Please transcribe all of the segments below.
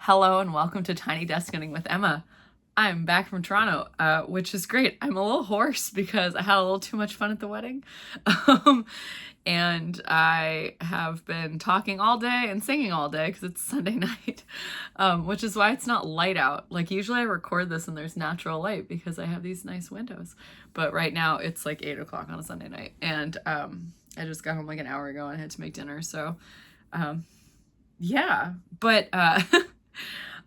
Hello and welcome to Tiny Desk Knitting with Emma. I'm back from Toronto, which is great. I'm a little hoarse because I had a little too much fun at the wedding. And I have been talking all day and singing all day because it's Sunday night, which is why it's not light out. Like usually I record this and there's natural light because I have these nice windows. But right now it's like 8 o'clock on a Sunday night. And I just got home like an hour ago and I had to make dinner. So yeah, but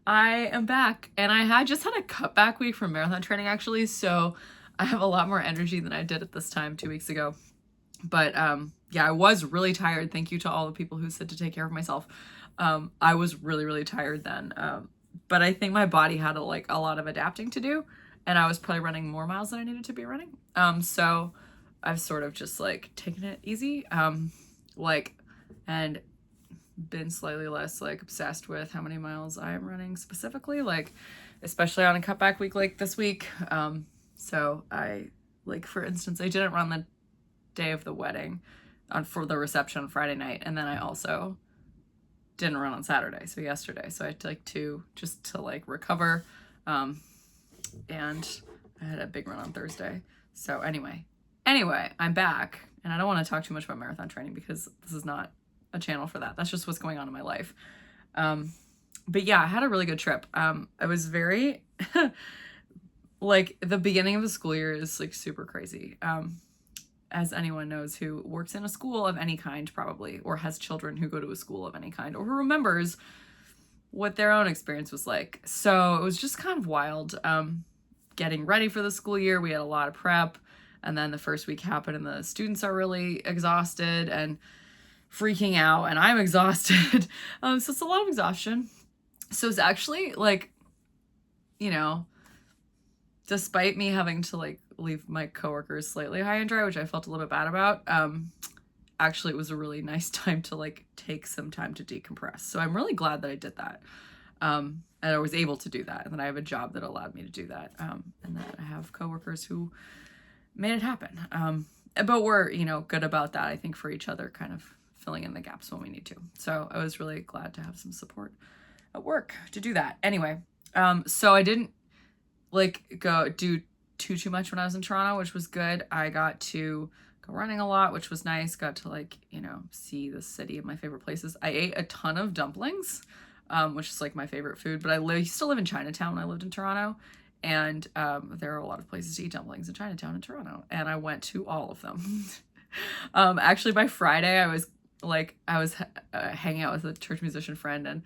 I am back and I had just had a cutback week from marathon training actually, so I have a lot more energy than I did at this time 2 weeks ago. But yeah, I was really tired. Thank you to all the people who said to take care of myself. I was really tired then. But I think my body had a lot of adapting to do, and I was probably running more miles than I needed to be running. So I've sort of just like taken it easy. And been slightly less like obsessed with how many miles I am running specifically, like especially on a cutback week like this week. So I, like, for instance, I didn't run the day of the wedding for the reception on Friday night, and then I also didn't run on Saturday, so yesterday. So I had to just to recover, and I had a big run on Thursday. So anyway, I'm back, and I don't want to talk too much about marathon training because this is not a channel for that. That's just what's going on in my life. But yeah, I had a really good trip. I was very like, the beginning of the school year is like super crazy. As anyone knows who works in a school of any kind probably, or has children who go to a school of any kind, or who remembers what their own experience was like. So it was just kind of wild. Getting ready for the school year, we had a lot of prep, and then the first week happened and the students are really exhausted and freaking out, and I'm exhausted. So it's a lot of exhaustion. So it's actually like, despite me having to leave my coworkers slightly high and dry, which I felt a little bit bad about, actually it was a really nice time to take some time to decompress. So I'm really glad that I did that. And I was able to do that, and that I have a job that allowed me to do that, and that I have coworkers who made it happen. But we're, good about that, I think, for each other, kind of filling in the gaps when we need to. So I was really glad to have some support at work to do that. Anyway, so I didn't go do too much when I was in Toronto, which was good. I got to go running a lot, which was nice. Got to see the city of my favorite places. I ate a ton of dumplings, which is my favorite food, but I used to live in Chinatown when I lived in Toronto. And there are a lot of places to eat dumplings in Chinatown in Toronto, and I went to all of them. Actually, by Friday, I was hanging out with a church musician friend, and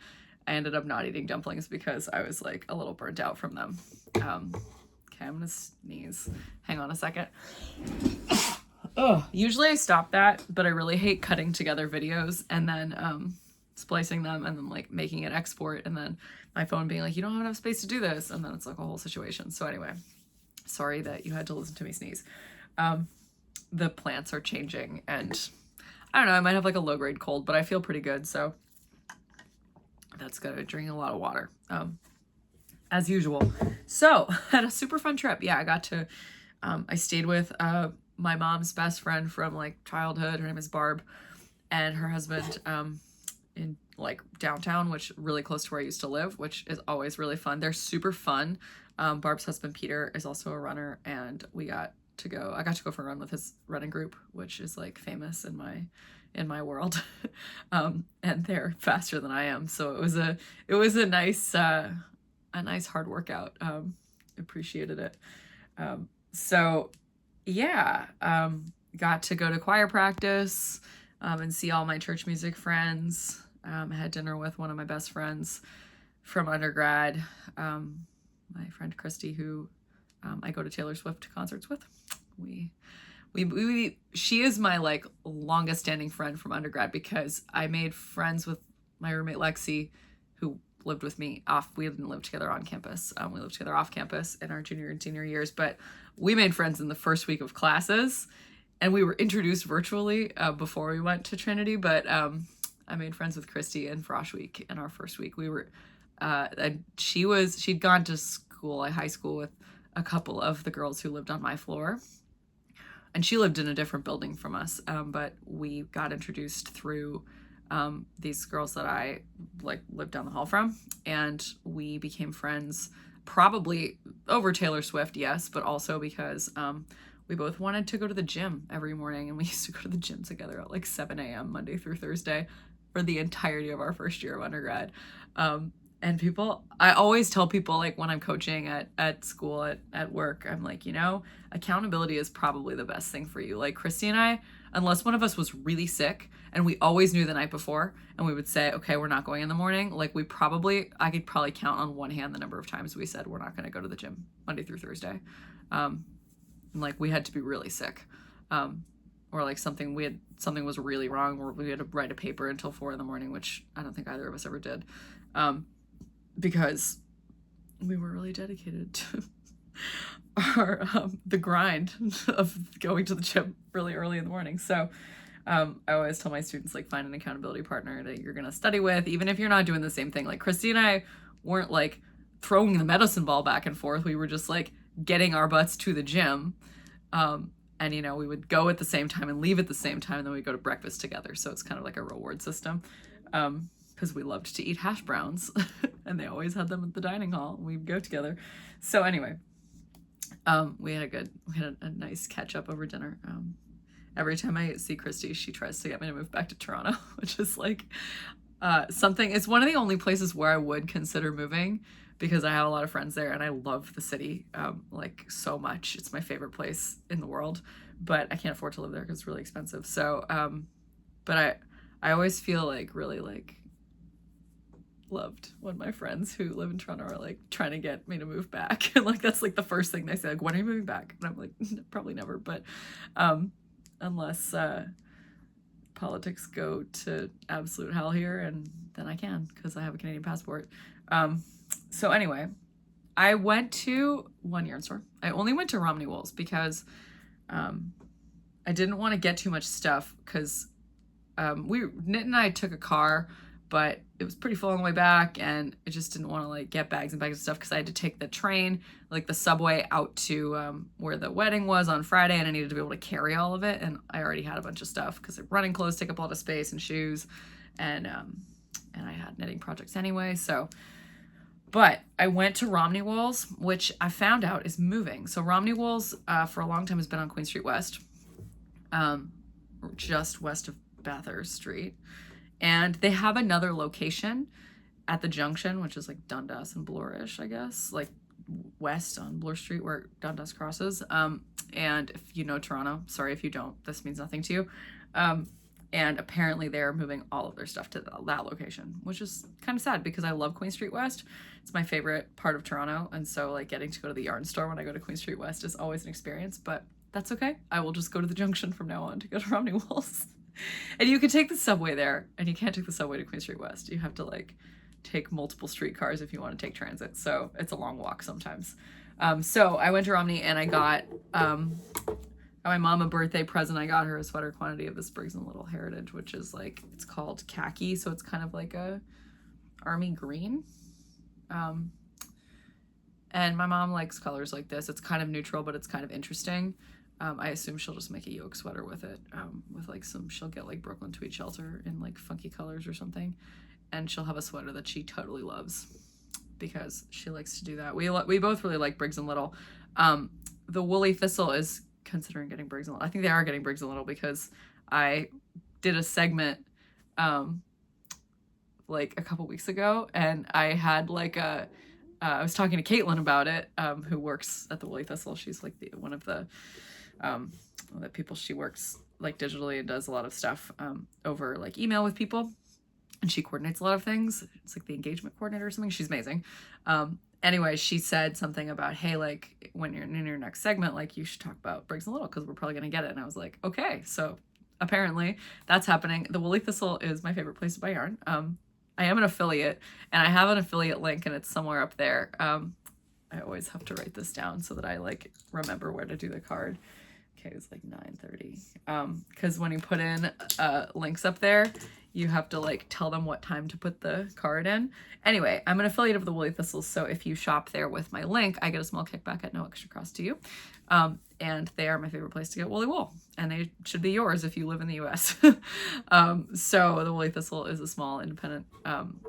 I ended up not eating dumplings because I was a little burnt out from them. Okay, I'm gonna sneeze. Hang on a second. Usually I stop that, but I really hate cutting together videos and then splicing them and then making it export, and then my phone being you don't have enough space to do this, and then it's a whole situation. So anyway, sorry that you had to listen to me sneeze. The plants are changing, and I don't know, I might have a low-grade cold, but I feel pretty good, so that's good. I drink a lot of water, as usual. So I had a super fun trip. Yeah, I got to, I stayed with my mom's best friend from childhood. Her name is Barb, and her husband in downtown, which really close to where I used to live, which is always really fun. They're super fun. Barb's husband Peter is also a runner, and I got to go for a run with his running group, which is famous in my world. And they're faster than I am, so it was a nice hard workout. Appreciated it. So yeah, got to go to choir practice and see all my church music friends. I had dinner with one of my best friends from undergrad, my friend Christy, who I go to Taylor Swift concerts with. She is my longest standing friend from undergrad because I made friends with my roommate Lexi, who lived with me we didn't live together on campus. We lived together off campus in our junior and senior years, but we made friends in the first week of classes, and we were introduced virtually before we went to Trinity. But I made friends with Christy in Frosh Week in our first week. We were she'd gone to high school with a couple of the girls who lived on my floor, and she lived in a different building from us, but we got introduced through these girls that I like lived down the hall from, and we became friends probably over Taylor Swift, yes, but also because we both wanted to go to the gym every morning, and we used to go to the gym together at like 7 a.m. Monday through Thursday for the entirety of our first year of undergrad. And people, I always tell people, like when I'm coaching at school, at work, I'm like, accountability is probably the best thing for you. Like Christy and I, unless one of us was really sick, and we always knew the night before, and we would say, okay, we're not going in the morning. Like I could probably count on one hand the number of times we said we're not going to go to the gym Monday through Thursday. And like we had to be really sick. Or like something was really wrong, or we had to write a paper until 4 a.m, which I don't think either of us ever did. Because we were really dedicated to the grind of going to the gym really early in the morning. So I always tell my students, like, find an accountability partner that you're going to study with, even if you're not doing the same thing. Like Christy and I weren't like throwing the medicine ball back and forth. We were just like getting our butts to the gym. And, we would go at the same time and leave at the same time, and then we'd go to breakfast together. So it's kind of like a reward system. Because we loved to eat hash browns and they always had them at the dining hall. We'd go together. So anyway, we had a nice catch up over dinner. Every time I see Christy, she tries to get me to move back to Toronto, which is like it's one of the only places where I would consider moving, because I have a lot of friends there and I love the city like so much. It's my favorite place in the world, but I can't afford to live there because it's really expensive. So, but I always feel like really like loved when my friends who live in Toronto are like trying to get me to move back. And like that's like the first thing they say, like, when are you moving back? And I'm like, probably never, but unless politics go to absolute hell here, and then I can, because I have a Canadian passport. So anyway, I went to one yarn store. I only went to Romney Wools because I didn't want to get too much stuff, because Knit and I took a car, but it was pretty full on the way back, and I just didn't want to like get bags and bags of stuff, because I had to take the train, like the subway, out to where the wedding was on Friday, and I needed to be able to carry all of it, and I already had a bunch of stuff because running clothes take up a lot of space, and shoes, and I had knitting projects anyway. So, but I went to Romney Wools, which I found out is moving. So Romney Wools for a long time has been on Queen Street West, just west of Bathurst Street. And they have another location at the junction, which is like Dundas and Bloorish, I guess, like west on Bloor Street where Dundas crosses. And if you know Toronto, sorry if you don't, this means nothing to you. And apparently they're moving all of their stuff to that location, which is kind of sad because I love Queen Street West. It's my favorite part of Toronto. And so like getting to go to the yarn store when I go to Queen Street West is always an experience, but that's okay. I will just go to the junction from now on to go to Romney Wools. And you can take the subway there, and you can't take the subway to Queen Street West. You have to like take multiple streetcars if you want to take transit. So it's a long walk sometimes. So I went to Romney, and I got my mom a birthday present. I got her a sweater quantity of this Briggs & Little Heritage, which is like, it's called khaki. So it's kind of like a army green. And my mom likes colors like this. It's kind of neutral, but it's kind of interesting. I assume she'll just make a yoke sweater with it, with like she'll get like Brooklyn Tweed Shelter in like funky colors or something. And she'll have a sweater that she totally loves because she likes to do that. We both really like Briggs & Little. The Woolly Thistle is considering getting Briggs & Little. I think they are getting Briggs & Little because I did a segment like a couple weeks ago, and I had like I was talking to Caitlin about it, who works at the Woolly Thistle. She's like one of the people. She works like digitally and does a lot of stuff over like email with people, and she coordinates a lot of things. It's like the engagement coordinator or something. She's amazing. Anyway, she said something about, hey, like when you're in your next segment, like you should talk about Briggs & Little because we're probably gonna get it. And I was like, okay. So apparently that's happening. The Woolly Thistle is my favorite place to buy yarn. I am an affiliate, and I have an affiliate link, and it's somewhere up there. I always have to write this down so that I like remember where to do the card. Okay, it was like 9:30. Because when you put in links up there, you have to like tell them what time to put the card in. Anyway, I'm an affiliate of the Woolly Thistles, so if you shop there with my link, I get a small kickback at no extra cost to you. And they are my favorite place to get woolly wool, and they should be yours if you live in the US. So the Woolly Thistle is a small independent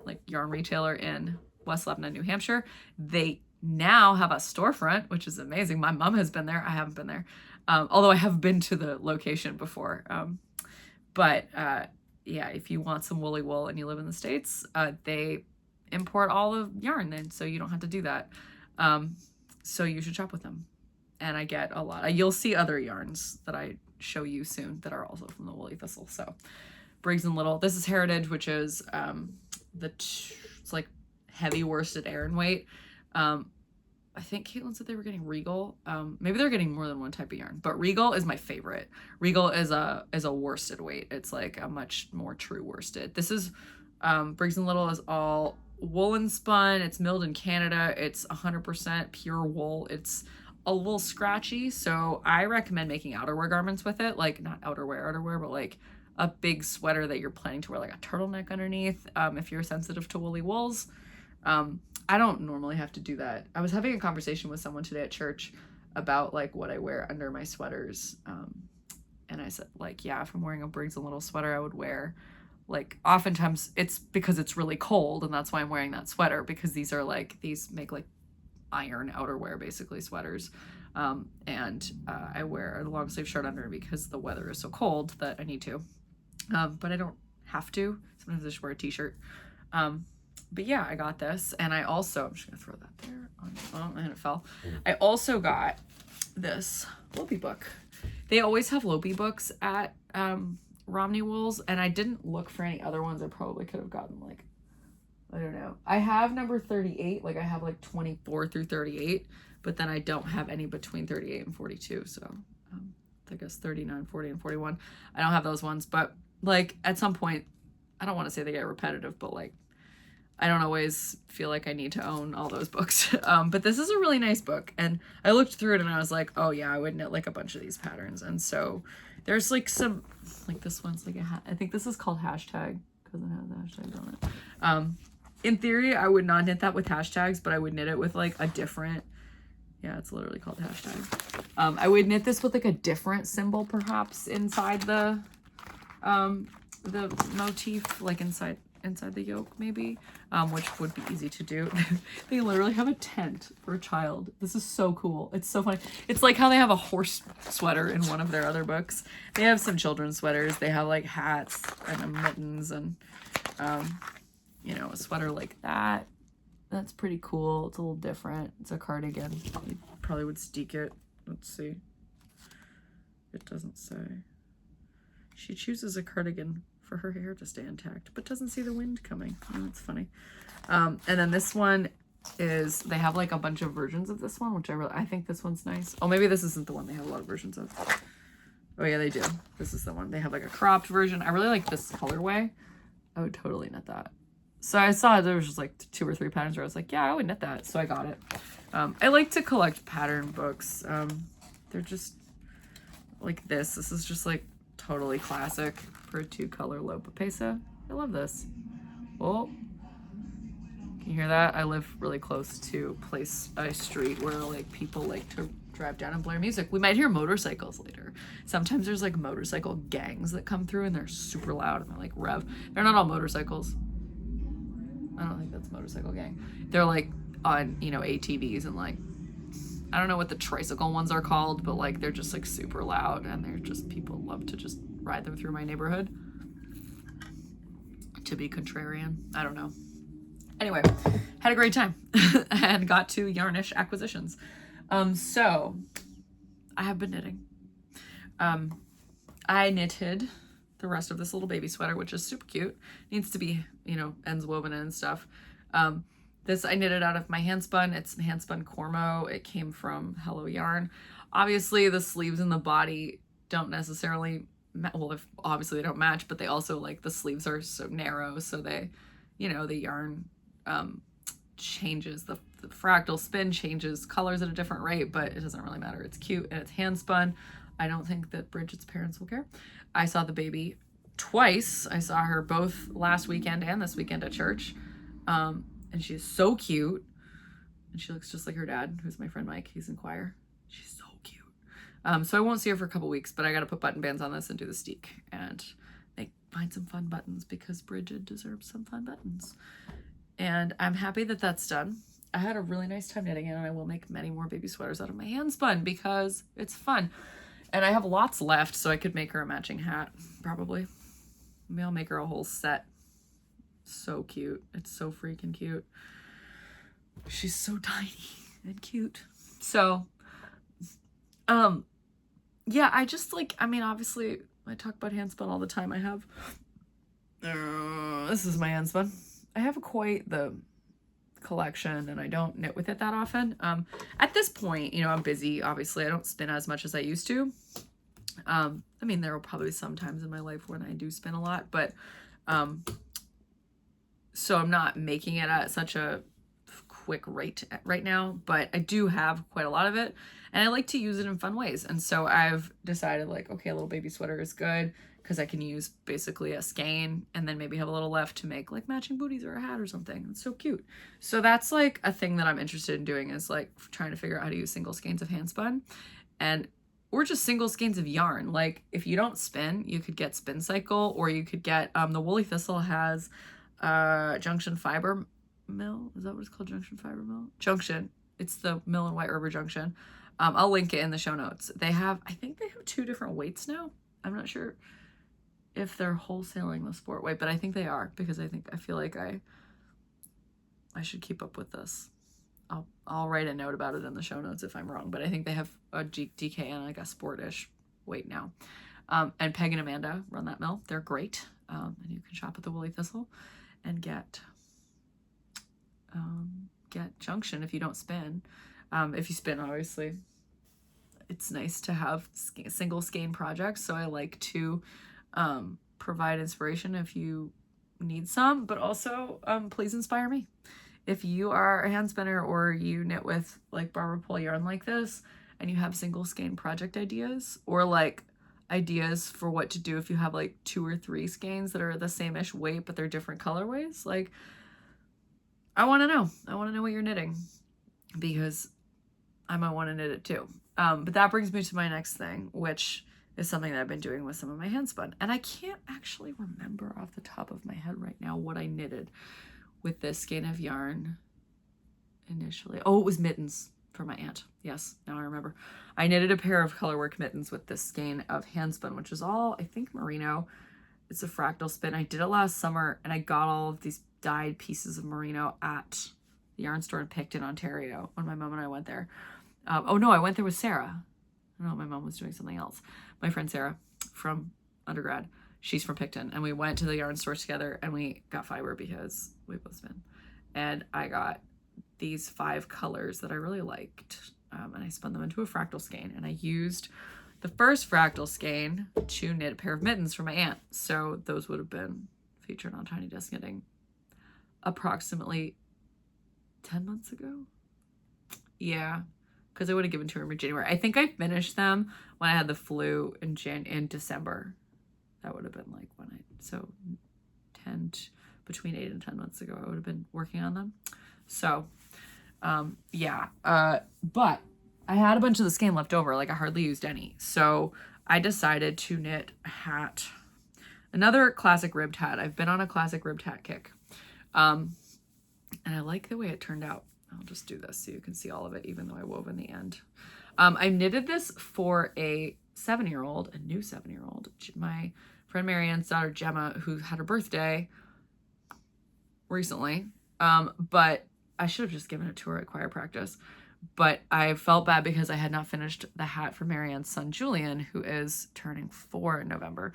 like yarn retailer in West Lebanon, New Hampshire. They now have a storefront, which is amazing. My mom has been there. I haven't been there. Although I have been to the location before. But yeah, if you want some woolly wool and you live in the States, they import all the yarn, and so you don't have to do that. So you should shop with them. And I get a lot. You'll see other yarns that I show you soon that are also from the Woolly Thistle. So Briggs and Little. This is Heritage, which is it's like heavy worsted Aran weight. I think Caitlin said they were getting Regal. Maybe they're getting more than one type of yarn, but Regal is my favorite. Regal is a worsted weight. It's like a much more true worsted. This is Briggs and Little is all woolen spun. It's milled in Canada. It's 100% pure wool. It's a little scratchy, so I recommend making outerwear garments with it. Like not outerwear, but like a big sweater that you're planning to wear like a turtleneck underneath. If you're sensitive to woolly wools. I don't normally have to do that. I was having a conversation with someone today at church about like what I wear under my sweaters. And I said like, yeah, if I'm wearing a Briggs and Little sweater, I would wear like, oftentimes it's because it's really cold, and that's why I'm wearing that sweater, because these make like iron outerwear, basically sweaters. I wear a long sleeve shirt under because the weather is so cold that I need to. But I don't have to. Sometimes I just wear a t-shirt. But yeah, I got this, and I'm just gonna throw that there. And it fell. I also got this Lopi book. They always have Lopi books at Romney Wools, and I didn't look for any other ones. I probably could have gotten like, I don't know. I have number 38, like I have like 24 through 38, but then I don't have any between 38 and 42. So I guess 39, 40, and 41. I don't have those ones, but like at some point, I don't want to say they get repetitive, but like I don't always feel like I need to own all those books. But this is a really nice book, and I looked through it and I was like, oh yeah, I would knit like a bunch of these patterns. And so there's like some, like this one's like I think this is called hashtag because it has the hashtags on it. In theory, I would not knit that with hashtags, but I would knit it with like a different, yeah, it's literally called hashtag. I would knit this with like a different symbol perhaps inside the motif, like inside the yoke maybe, which would be easy to do. They literally have a tent for a child. This is so cool. It's so funny. It's like how they have a horse sweater in one of their other books. They have some children's sweaters. They have like hats and mittens and you know, a sweater like that. That's pretty cool. It's a little different. It's a cardigan. You probably would steek it. Let's see. It doesn't say. She chooses a cardigan for her hair to stay intact, but doesn't see the wind coming. Oh, that's funny. And then this one is, they have like a bunch of versions of this one, which I think this one's nice. Oh, maybe this isn't the one they have a lot of versions of. Oh yeah, they do. This is the one. They have like a cropped version. I really like this colorway. I would totally knit that. So I saw there was just like 2 or 3 patterns where I was like, yeah, I would knit that. So I got it. I like to collect pattern books. They're just like this. This is just like totally classic for a 2-color Lopa Pesa. I love this. Oh, can you hear that? I live really close to a street where like people like to drive down and blare music. We might hear motorcycles later. Sometimes there's like motorcycle gangs that come through and they're super loud and they're like rev. They're not all motorcycles. I don't think that's motorcycle gang. They're like on, you know, ATVs and like, I don't know what the tricycle ones are called, but like they're just like super loud and they're just, people love to just ride them through my neighborhood. To be contrarian. I don't know. Anyway, had a great time and got to yarnish acquisitions. So I have been knitting. I knitted the rest of this little baby sweater, which is super cute. Needs to be, you know, ends woven in and stuff. This I knitted out of my hand spun. It's hand spun Cormo. It came from Hello Yarn. Obviously the sleeves and the body don't necessarily, well, obviously they don't match, but they also like the sleeves are so narrow. So they, you know, the yarn changes, the fractal spin changes colors at a different rate, but it doesn't really matter. It's cute and it's hand spun. I don't think that Bridget's parents will care. I saw the baby twice. I saw her both last weekend and this weekend at church. And she's so cute. And she looks just like her dad, who's my friend Mike. He's in choir. She's so cute. So I won't see her for a couple weeks, but I got to put button bands on this and do the steek and find some fun buttons because Bridget deserves some fun buttons. And I'm happy that that's done. I had a really nice time knitting it, and I will make many more baby sweaters out of my hand spun because it's fun. And I have lots left, so I could make her a matching hat, probably. Maybe I'll make her a whole set. So cute. It's so freaking cute. She's so tiny and cute. So, yeah, I just like, I mean, obviously, I talk about handspun all the time. I have, this is my handspun. I have quite the collection, and I don't knit with it that often. At this point, you know, I'm busy. Obviously, I don't spin as much as I used to. I mean, there will probably be some times in my life when I do spin a lot, but, so I'm not making it at such a quick rate right now, but I do have quite a lot of it, and I like to use it in fun ways. And so I've decided, like, okay, a little baby sweater is good because I can use basically a skein and then maybe have a little left to make like matching booties or a hat or something. It's so cute. So that's like a thing that I'm interested in doing, is like trying to figure out how to use single skeins of handspun, and or just single skeins of yarn. Like if you don't spin, you could get Spin Cycle, or you could get the Woolly Thistle has Junction Fiber Mill. Is that what it's called? Junction Fiber Mill? Junction. It's the mill in White River Junction. I'll link it in the show notes. They have, I think they have 2 different weights now. I'm not sure if they're wholesaling the sport weight, but I think they are, because I feel like I should keep up with this. I'll write a note about it in the show notes if I'm wrong, but I think they have a DK and like a sportish weight now. And Peg and Amanda run that mill. They're great. And you can shop at the Woolly Thistle and get Junction if you don't spin. If you spin, obviously, it's nice to have single skein projects. So I like to provide inspiration if you need some, but also please inspire me. If you are a hand spinner or you knit with like barber pole yarn like this and you have single skein project ideas, or like ideas for what to do if you have like 2 or 3 skeins that are the same-ish weight but they're different colorways, like I want to know. I want to know what you're knitting, because I might want to knit it too. But that brings me to my next thing, which is something that I've been doing with some of my handspun. And I can't actually remember off the top of my head right now what I knitted with this skein of yarn initially. Oh, it was mittens for my aunt. Yes, now I remember. I knitted a pair of colorwork mittens with this skein of handspun, which is all, I think, merino. It's a fractal spin. I did it last summer, and I got all of these dyed pieces of merino at the yarn store in Picton, Ontario, when my mom and I went there. Oh no, I went there with Sarah. No, my mom was doing something else. My friend Sarah from undergrad, she's from Picton, and we went to the yarn store together and we got fiber because we both spin. And I got these 5 colors that I really liked, and I spun them into a fractal skein, and I used the first fractal skein to knit a pair of mittens for my aunt. So those would have been featured on Tiny Desk Knitting approximately 10 months ago. Yeah, because I would have given to her in January. I think I finished them when I had the flu in December. That would have been like when so between 8 and 10 months ago, I would have been working on them. So, yeah. But I had a bunch of the skein left over. Like I hardly used any. So I decided to knit a hat. Another classic ribbed hat. I've been on a classic ribbed hat kick. And I like the way it turned out. I'll just do this so you can see all of it, even though I wove in the end. I knitted this for a 7-year-old, a new 7-year-old, my friend Marianne's daughter Gemma, who had her birthday recently. But I should have just given it to her at choir practice. But I felt bad because I had not finished the hat for Marianne's son Julian, who is turning 4 in November.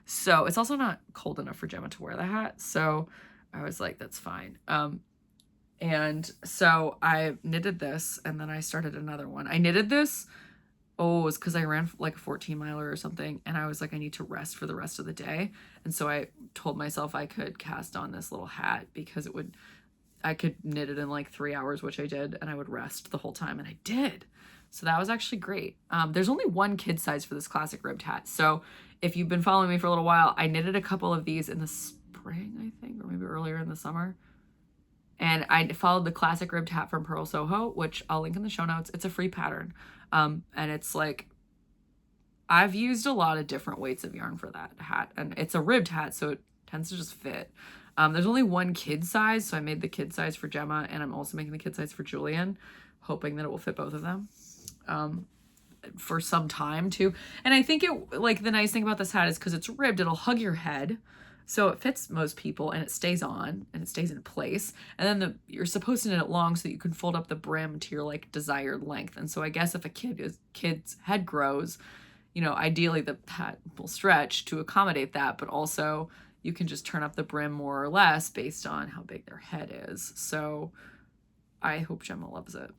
So it's also not cold enough for Gemma to wear the hat. So I was like, that's fine. And so I knitted this, and then I started another one. I knitted this, it was because I ran like a 14-miler or something, and I was like, I need to rest for the rest of the day. And so I told myself I could cast on this little hat because I could knit it in like 3 hours, which I did, and I would rest the whole time, and I did. So that was actually great. There's only one kid size for this classic ribbed hat. So if you've been following me for a little while, I knitted a couple of these in the spring, I think, or maybe earlier in the summer. And I followed the classic ribbed hat from Pearl Soho, which I'll link in the show notes. It's a free pattern. And it's like, I've used a lot of different weights of yarn for that hat. And it's a ribbed hat, so it tends to just fit. There's only one kid size, so I made the kid size for Gemma, and I'm also making the kid size for Julian, hoping that it will fit both of them for some time too. And I think it, like, the nice thing about this hat is because it's ribbed, it'll hug your head. So it fits most people, and it stays on and it stays in place. And then you're supposed to knit it long so that you can fold up the brim to your like desired length. And so I guess if a kid's head grows, you know, ideally the hat will stretch to accommodate that, but also you can just turn up the brim more or less based on how big their head is. So I hope Gemma loves it.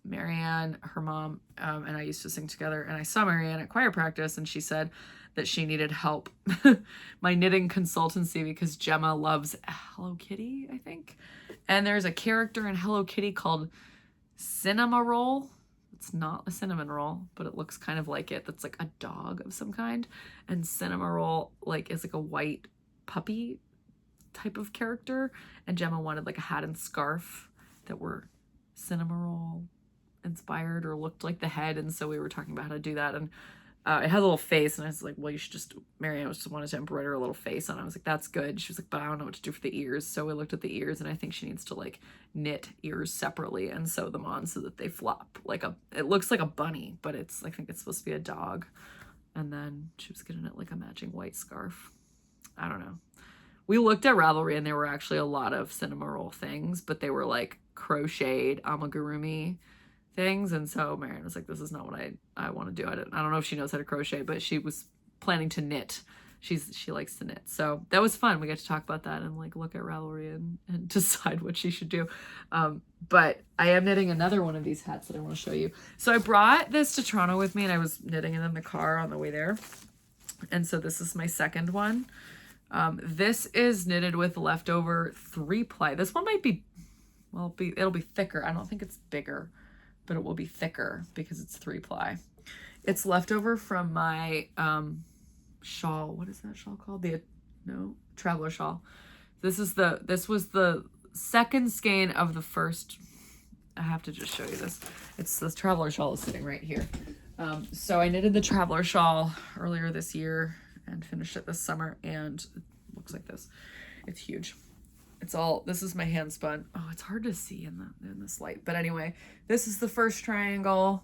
Marianne, her mom, and I used to sing together, and I saw Marianne at choir practice, and she said that she needed help, my knitting consultancy, because Gemma loves Hello Kitty, I think. And there's a character in Hello Kitty called Cinema Roll. It's not a cinnamon roll, but it looks kind of like it. That's like a dog of some kind. And Cinema Roll like is like a white puppy type of character. And Gemma wanted like a hat and scarf that were Cinema Roll inspired or looked like the head. And so we were talking about how to do that. And it has a little face, and I was like, well, you should just, Marianne just wanted to embroider a little face on it. I was like, that's good. She was like, but I don't know what to do for the ears. So we looked at the ears, and I think she needs to like knit ears separately and sew them on so that they flop like it looks like a bunny, but I think it's supposed to be a dog. And then she was gonna knit like a matching white scarf. I don't know. We looked at Ravelry, and there were actually a lot of Cinema Roll things, but they were like crocheted amigurumi things. And so Marianne was like, this is not what I want to do. I don't know if she knows how to crochet, but she was planning to knit. She likes to knit. So that was fun. We got to talk about that and like look at Ravelry and decide what she should do. But I am knitting another one of these hats that I want to show you. So I brought this to Toronto with me, and I was knitting it in the car on the way there. And so this is my second one. This is knitted with leftover 3-ply. This one might be, well, it'll be thicker. I don't think it's bigger, but it will be thicker because it's 3-ply. It's leftover from my shawl. What is that shawl called? Traveler shawl. This was the second skein of the first. I have to just show you this. It's this traveler shawl is sitting right here. So I knitted the traveler shawl earlier this year and finished it this summer, and it looks like this. It's huge. This is my hand spun. Oh, it's hard to see in this light. But anyway, this is the first triangle,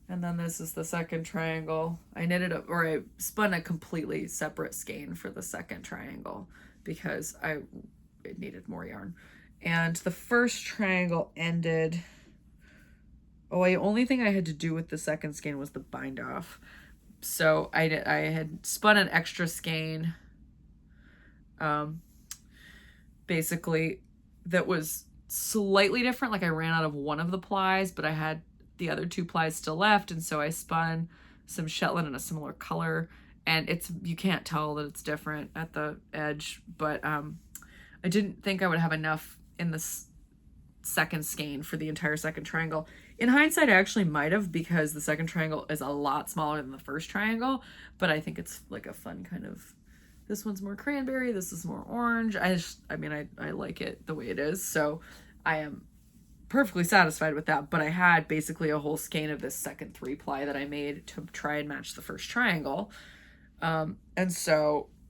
and then this is the second triangle. I spun a completely separate skein for the second triangle because it needed more yarn. And the first triangle ended. Only thing I had to do with the second skein was the bind off. So I had spun an extra skein. Basically that was slightly different. Like I ran out of one of the plies, but I had the other 2 plies still left. And so I spun some Shetland in a similar color, and you can't tell that it's different at the edge, but I didn't think I would have enough in this second skein for the entire second triangle. In hindsight, I actually might have, because the second triangle is a lot smaller than the first triangle, but I think it's like a fun kind of, this one's more cranberry, this is more orange. I like it the way it is, so I am perfectly satisfied with that. But I had basically a whole skein of this second 3-ply that I made to try and match the first triangle.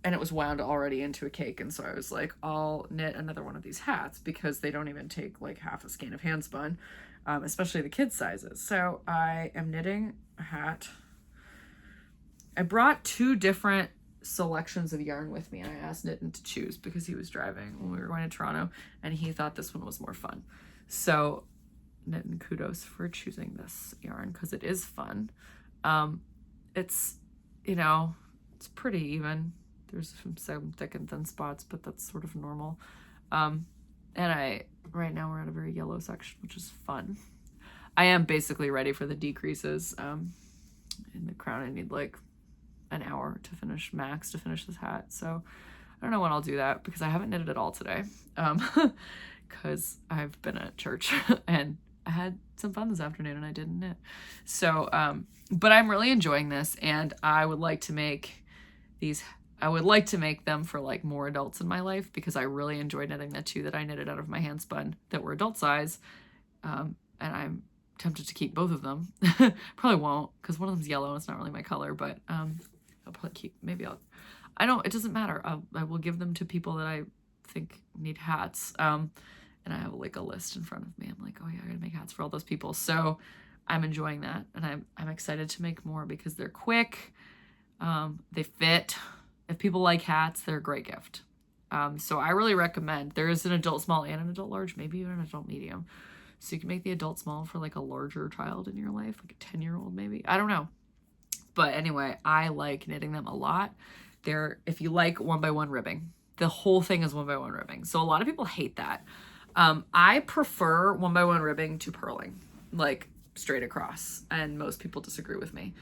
And it was wound already into a cake, and so I was like, I'll knit another one of these hats because they don't even take like half a skein of hand spun, especially the kids sizes. So I am knitting a hat. I brought 2 different selections of yarn with me, and I asked Nitin to choose because he was driving when we were going to Toronto, and he thought this one was more fun. So Nitin, kudos for choosing this yarn because it is fun. It's, it's pretty even. There's some thick and thin spots, but that's sort of normal. And right now we're at a very yellow section, which is fun. I am basically ready for the decreases. In the crown, I need like an hour to finish this hat. So I don't know when I'll do that because I haven't knitted at all today. Because I've been at church and I had some fun this afternoon and I didn't knit. So, but I'm really enjoying this, and I would like to make these, I would like to make them for like more adults in my life, because I really enjoyed knitting the 2 that I knitted out of my hand spun that were adult size. And I'm tempted to keep both of them. Probably won't, because one of them's yellow and it's not really my color, but I'll probably keep, maybe I don't, it doesn't matter. I will give them to people that I think need hats. And I have like a list in front of me. I'm like, oh yeah, I gotta make hats for all those people. So I'm enjoying that, and I'm excited to make more because they're quick. They fit. If people like hats, they're a great gift. So I really recommend. There is an adult small and an adult large, maybe even an adult medium. So you can make the adult small for like a larger child in your life, like a 10-year-old maybe. I don't know. But anyway, I like knitting them a lot. If you like 1x1 ribbing, the whole thing is 1x1 ribbing. So a lot of people hate that. I prefer 1x1 ribbing to purling, like straight across, and most people disagree with me,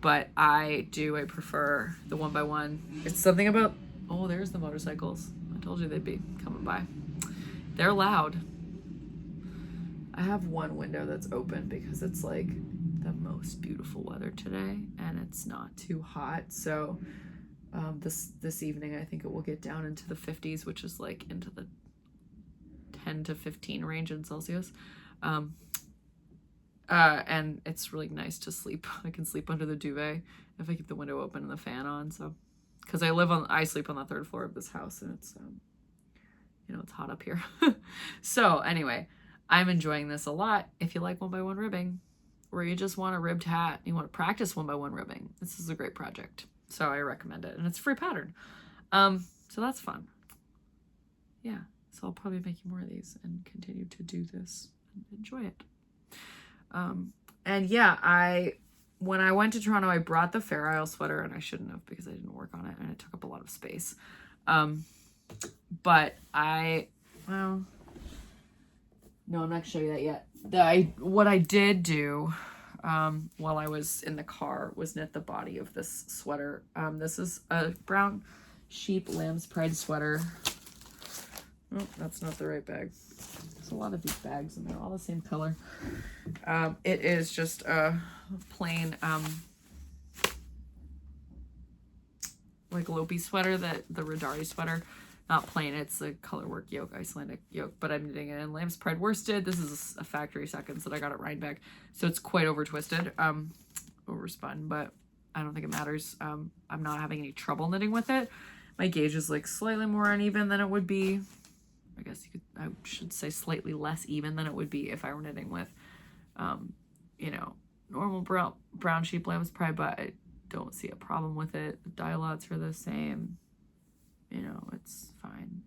but I prefer the 1x1. It's something about, oh, there's the motorcycles. I told you they'd be coming by. They're loud. I have one window that's open because it's like the most beautiful weather today and it's not too hot. So this evening I think it will get down into the 50s, which is like into the 10 to 15 range in Celsius. And it's really nice to sleep. I can sleep under the duvet if I keep the window open and the fan on. So, because I sleep on the 3rd floor of this house, and it's, it's hot up here. So anyway, I'm enjoying this a lot. If you like 1x1 ribbing, or you just want a ribbed hat, and you want to practice 1x1 ribbing, this is a great project. So I recommend it, and it's a free pattern. So that's fun. Yeah. So I'll probably make more of these and continue to do this and enjoy it. And yeah, when I went to Toronto, I brought the Fair Isle sweater, and I shouldn't have because I didn't work on it and it took up a lot of space. But no, I'm not gonna show you that yet. What I did do while I was in the car was knit the body of this sweater. This is a brown sheep lamb's pride sweater. Oh, that's not the right bag. There's a lot of these bags and they're all the same color. It is just a plain like Lopi sweater, the Radari sweater. Not plain, it's a colorwork yoke, Icelandic yoke, but I'm knitting it in Lamb's Pride worsted. This is a factory seconds that I got at Rhinebeck. So it's quite over twisted, overspun, but I don't think it matters. I'm not having any trouble knitting with it. My gauge is like slightly more uneven than it would be. I guess I should say slightly less even than it would be if I were knitting with, normal brown sheep Lamb's Pride, but I don't see a problem with it. The dye lots are the same. It's fine.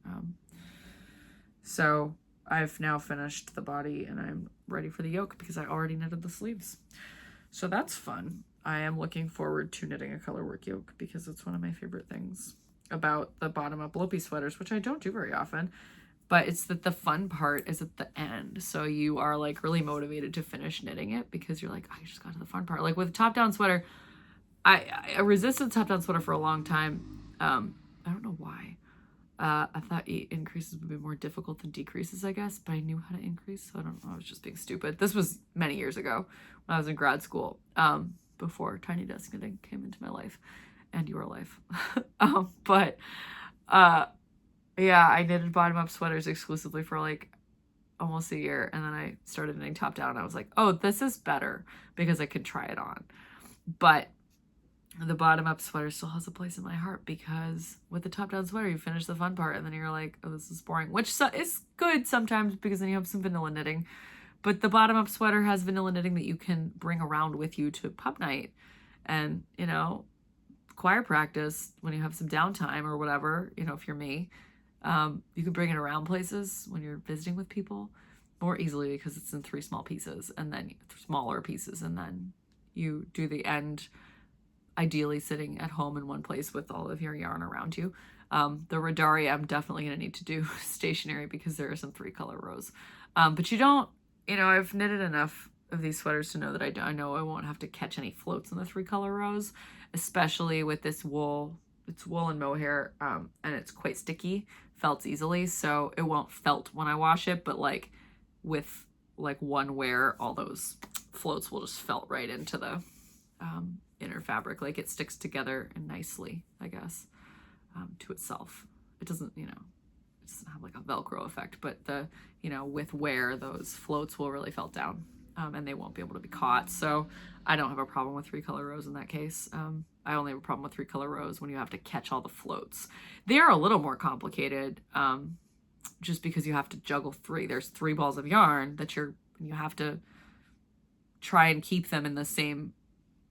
So I've now finished the body and I'm ready for the yoke because I already knitted the sleeves. So that's fun. I am looking forward to knitting a colorwork yoke because it's one of my favorite things about the bottom-up Lopi sweaters, which I don't do very often. But it's that the fun part is at the end. So you are like really motivated to finish knitting it because you're like, I just got to the fun part. Like with a top-down sweater, I resisted the top-down sweater for a long time. I don't know why. I thought increases would be more difficult than decreases, I guess, but I knew how to increase, so I don't know. I was just being stupid. This was many years ago when I was in grad school, before Tiny Desk Knitting came into my life and your life. Yeah, I knitted bottom-up sweaters exclusively for like almost a year, and then I started knitting top-down, and I was like, oh, this is better because I could try it on. But the bottom-up sweater still has a place in my heart because with the top-down sweater, you finish the fun part, and then you're like, oh, this is boring, which is good sometimes because then you have some vanilla knitting. But the bottom-up sweater has vanilla knitting that you can bring around with you to pub night and, choir practice when you have some downtime or whatever, if you're me. You can bring it around places when you're visiting with people more easily because it's in 3 small pieces and then smaller pieces, and then you do the end ideally sitting at home in one place with all of your yarn around you. The Radari I'm definitely going to need to do stationary because there are some 3-color rows. But you don't, I've knitted enough of these sweaters to know that I know I won't have to catch any floats in the 3-color rows, especially with this wool. It's wool and mohair, and it's quite sticky, felts easily, so it won't felt when I wash it, but like with like one wear, all those floats will just felt right into the inner fabric. Like it sticks together and nicely, I guess, to itself. It doesn't, you know, it doesn't have like a Velcro effect, but the, you know, with wear, those floats will really felt down, and they won't be able to be caught. So I don't have a problem with 3-color rows in that case. I only have a problem with 3-color rows when you have to catch all the floats. They're a little more complicated, just because you have to juggle 3. There's 3 balls of yarn that you have to try and keep them in the same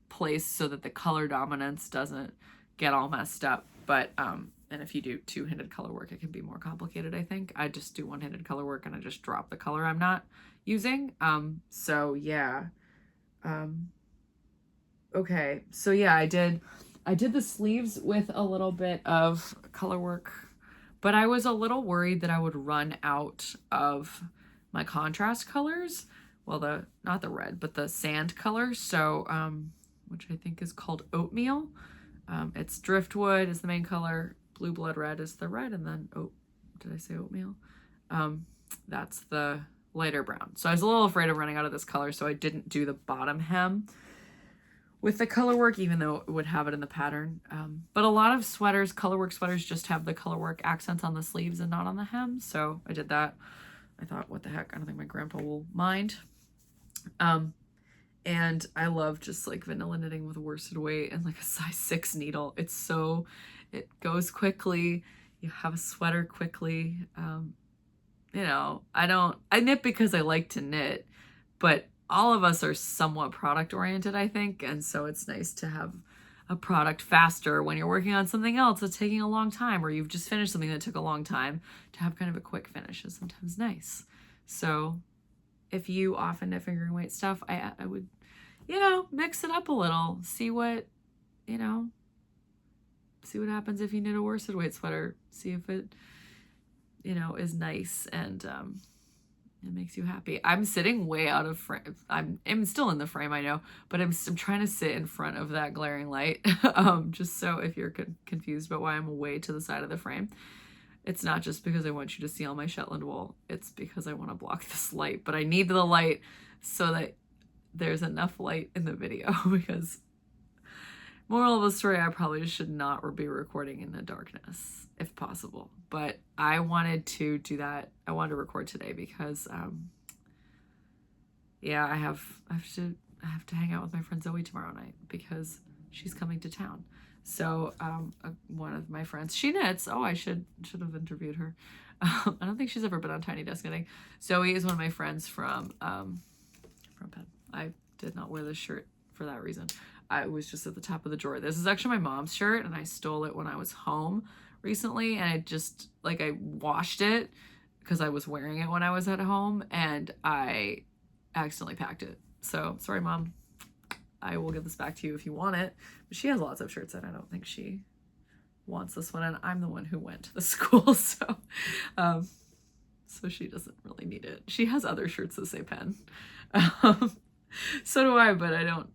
place so that the color dominance doesn't get all messed up. But and if you do 2-handed color work, it can be more complicated, I think. I just do 1-handed color work and I just drop the color I'm not using. So yeah. Okay, so yeah, I did the sleeves with a little bit of color work, but I was a little worried that I would run out of my contrast colors. Well, not the red, but the sand color. So, which I think is called oatmeal. It's driftwood is the main color, blue blood red is the red, and then, oh, did I say oatmeal? That's the lighter brown. So I was a little afraid of running out of this color, so I didn't do the bottom hem with the color work, even though it would have it in the pattern. But a lot of sweaters, color work sweaters, just have the color work accents on the sleeves and not on the hem. So I did that. I thought, what the heck? I don't think my grandpa will mind. And I love just like vanilla knitting with worsted weight and like a size 6 needle. It goes quickly. You have a sweater quickly. You know, I knit because I like to knit, but all of us are somewhat product oriented, I think. And so it's nice to have a product faster when you're working on something else that's taking a long time, or you've just finished something that took a long time. To have kind of a quick finish is sometimes nice. So if you often knit fingering weight stuff, I would, you know, mix it up a little, see what happens if you knit a worsted weight sweater, see if it, you know, is nice and it makes you happy. I'm sitting way out of frame. I'm still in the frame, I know, but I'm trying to sit in front of that glaring light. Just so if you're confused about why I'm way to the side of the frame, it's not just because I want you to see all my Shetland wool. It's because I want to block this light, but I need the light so that there's enough light in the video because moral of the story, I probably should not be recording in the darkness if possible. But I wanted to do that. I wanted to record today because, yeah, I have to hang out with my friend Zoe tomorrow night because she's coming to town. So one of my friends, she knits. Oh, I should have interviewed her. I don't think she's ever been on Tiny Desk Knitting. Zoe is one of my friends from Penn. I did not wear this shirt for that reason. I was just at the top of the drawer. This is actually my mom's shirt, and I stole it when I was home recently, and I just, like, I washed it because I was wearing it when I was at home, and I accidentally packed it. So, sorry, Mom. I will give this back to you if you want it. But she has lots of shirts, and I don't think she wants this one, and I'm the one who went to the school, so she doesn't really need it. She has other shirts that say Penn. So do I, but I don't.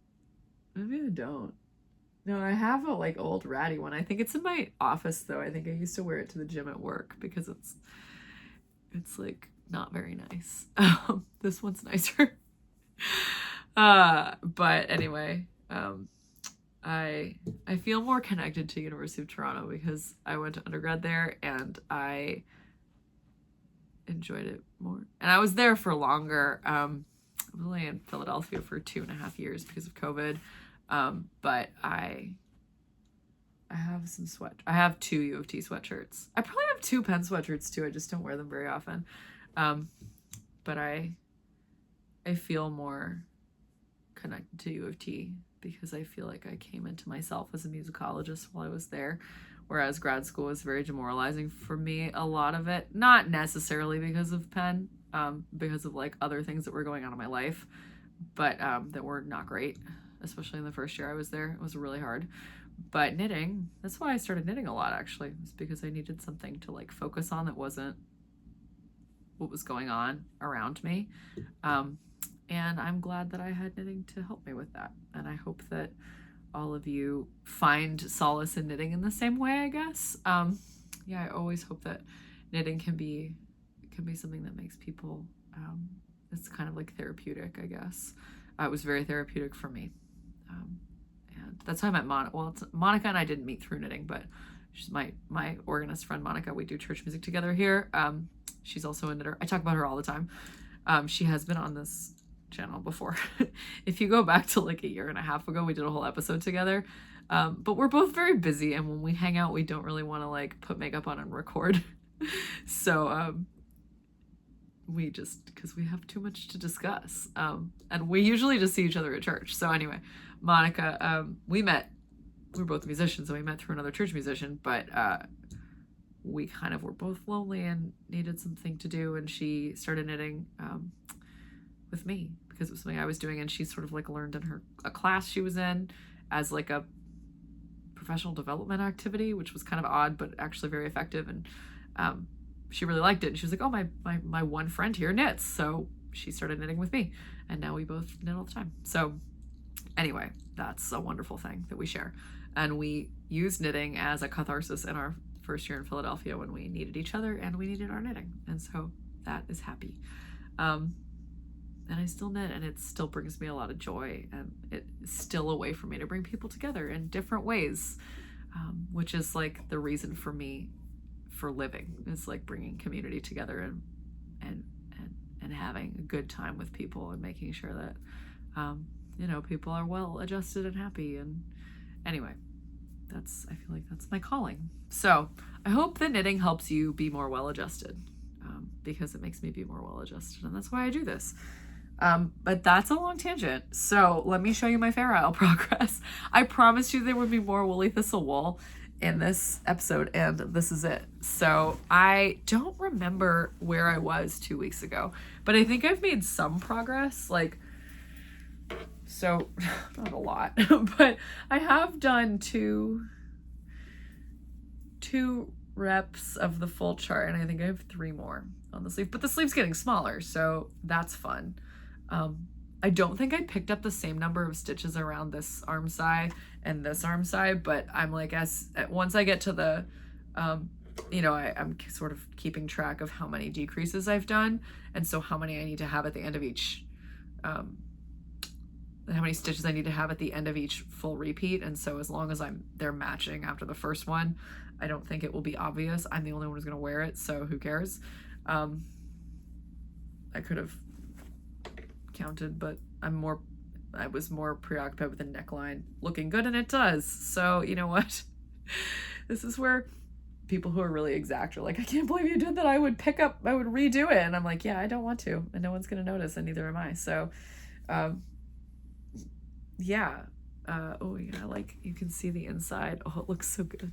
Maybe I don't. No, I have a like old ratty one. I think it's in my office though. I think I used to wear it to the gym at work because it's like not very nice. This one's nicer. But anyway, I feel more connected to University of Toronto because I went to undergrad there and I enjoyed it more. And I was there for longer. I was only in Philadelphia for 2.5 years because of COVID. But I have I have 2 U of T sweatshirts. I probably have 2 Penn sweatshirts too. I just don't wear them very often. But I feel more connected to U of T because I feel like I came into myself as a musicologist while I was there, whereas grad school was very demoralizing for me. A lot of it, not necessarily because of Penn, because of like other things that were going on in my life, but that were not great. Especially in the first year I was there. It was really hard. But knitting, that's why I started knitting a lot actually. It's because I needed something to like focus on that wasn't what was going on around me. And I'm glad that I had knitting to help me with that. And I hope that all of you find solace in knitting in the same way, I guess. Yeah, I always hope that knitting can be something that makes people, it's kind of like therapeutic, I guess. It was very therapeutic for me. And that's how I met Monica. Well, Monica and I didn't meet through knitting, but she's my organist friend, Monica. We do church music together here. She's also a knitter. I talk about her all the time. She has been on this channel before. If you go back to like a year and a half ago, we did a whole episode together. But we're both very busy, and when we hang out, we don't really want to like put makeup on and record. So we just, because we have too much to discuss, and we usually just see each other at church. So anyway, Monica, we were both musicians, so we met through another church musician, but we kind of were both lonely and needed something to do, and she started knitting with me because it was something I was doing, and she sort of like learned in a class she was in as like a professional development activity, which was kind of odd but actually very effective. And she really liked it, and she was like, oh, my one friend here knits, so she started knitting with me, and now we both knit all the time. So anyway, that's a wonderful thing that we share, and we use knitting as a catharsis in our first year in Philadelphia when we needed each other and we needed our knitting, and so that is happy. And I still knit, and it still brings me a lot of joy, and it's still a way for me to bring people together in different ways, which is like the reason for me for living, is like bringing community together and having a good time with people and making sure that people are well adjusted and happy. And anyway, I feel like that's my calling. So I hope that knitting helps you be more well adjusted, because it makes me be more well adjusted, and that's why I do this. But that's a long tangent. So let me show you my Fair Isle progress. I promised you there would be more woolly thistle wool in this episode, and this is it. So I don't remember where I was 2 weeks ago, but I think I've made some progress, so not a lot, but I have done two reps of the full chart, and I think I have 3 more on the sleeve, but the sleeve's getting smaller, so that's fun. I don't think I picked up the same number of stitches around this arm side and this arm side, but I'm like, once I get to the, I'm sort of keeping track of how many decreases I've done, and so how many I need to have at the end of each, how many stitches I need to have at the end of each full repeat. And so as long as they're matching after the first one, I don't think it will be obvious. I'm the only one who's going to wear it, so who cares? I could have counted, but I was more preoccupied with the neckline looking good, and it does. So you know what? This is where people who are really exact are like, I can't believe you did that. I would redo it. And I'm like, yeah, I don't want to, and no one's going to notice, and neither am I. So, yeah. Oh yeah, like you can see the inside. Oh, it looks so good.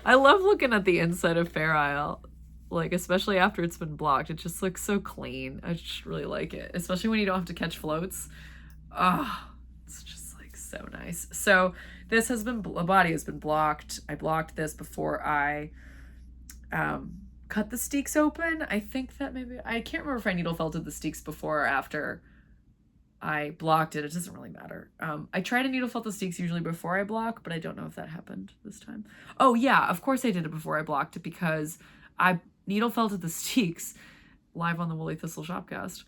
I love looking at the inside of Fair Isle, like especially after it's been blocked. It just looks so clean. I just really like it, especially when you don't have to catch floats. It's just like so nice. So this has been, the body has been blocked. I blocked this before I cut the steeks open. I think that maybe, I can't remember if I needle felted the steeks before or after I blocked it. It doesn't really matter. I try to needle felt the steeks usually before I block, but I don't know if that happened this time. Oh yeah, of course I did it before I blocked it, because I needle felted the steeks live on the Woolly Thistle Shopcast.